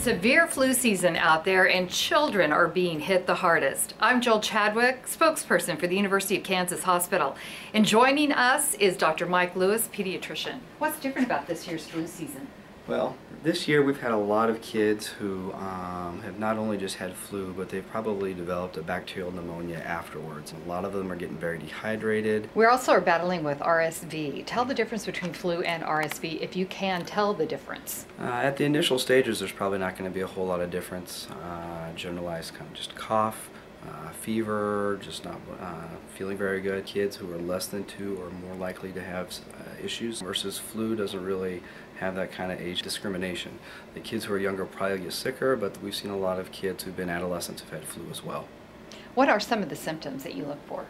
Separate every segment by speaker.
Speaker 1: severe flu season out there and children are being hit the hardest. I'm Joel Chadwick, spokesperson for the University of Kansas Hospital. And joining us is Dr. Mike Lewis, pediatrician. What's different about this year's flu season?
Speaker 2: Well, this year we've had a lot of kids who have not only just had flu, but they've probably developed a bacterial pneumonia afterwards. A lot of them are getting very dehydrated.
Speaker 1: We also are battling with RSV. Tell the difference between flu and RSV, if you can tell the difference.
Speaker 2: At the initial stages, there's probably not going to be a whole lot of difference. Generalized kind of just cough, fever, just not feeling very good. Kids who are less than 2 are more likely to have issues, versus flu doesn't really have that kind of age discrimination. The kids who are younger probably get sicker, but we've seen a lot of kids who've been adolescents who've had flu as well.
Speaker 1: What are some of the symptoms that you look for?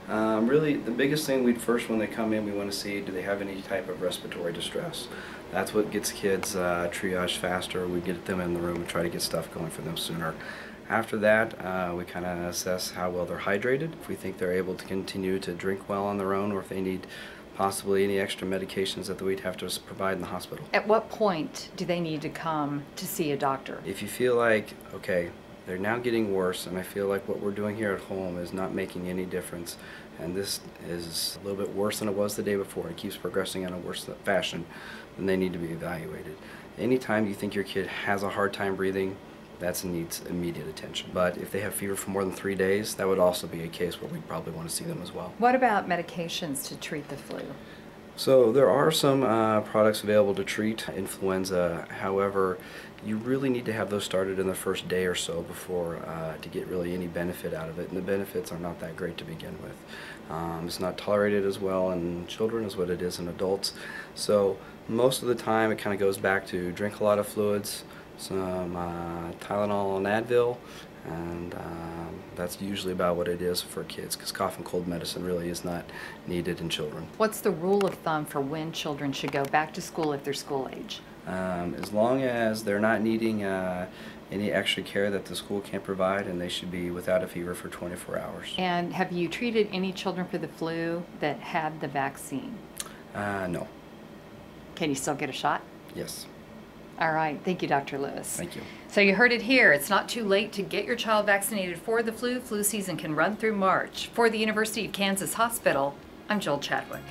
Speaker 2: Really, the biggest thing when they come in, we want to see, do they have any type of respiratory distress? That's what gets kids triaged faster. We get them in the room and try to get stuff going for them sooner. After that, we kind of assess how well they're hydrated, if we think they're able to continue to drink well on their own, or if they need possibly any extra medications that we'd have to provide in the hospital.
Speaker 1: At what point do they need to come to see a doctor?
Speaker 2: If you feel like, okay, they're now getting worse, and I feel like what we're doing here at home is not making any difference, and this is a little bit worse than it was the day before, it keeps progressing in a worse fashion, then they need to be evaluated. Anytime you think your kid has a hard time breathing, that needs immediate attention. But if they have fever for more than 3 days, that would also be a case where we'd probably want to see them as well.
Speaker 1: What about medications to treat the flu?
Speaker 2: So there are some products available to treat influenza. However, you really need to have those started in the first day or so before to get really any benefit out of it. And the benefits are not that great to begin with. It's not tolerated as well in children as what it is in adults. So most of the time it kind of goes back to drink a lot of fluids, some Tylenol and Advil, and that's usually about what it is for kids, because cough and cold medicine really is not needed in children.
Speaker 1: What's the rule of thumb for when children should go back to school if they're school age?
Speaker 2: As long as they're not needing any extra care that the school can't provide, and they should be without a fever for 24 hours.
Speaker 1: And have you treated any children for the flu that had the vaccine?
Speaker 2: No.
Speaker 1: Can you still get a shot?
Speaker 2: Yes.
Speaker 1: All right. Thank you, Dr. Lewis.
Speaker 2: Thank you.
Speaker 1: So you heard it here. It's not too late to get your child vaccinated for the flu. Flu season can run through March. For the University of Kansas Hospital, I'm Joel Chadwick.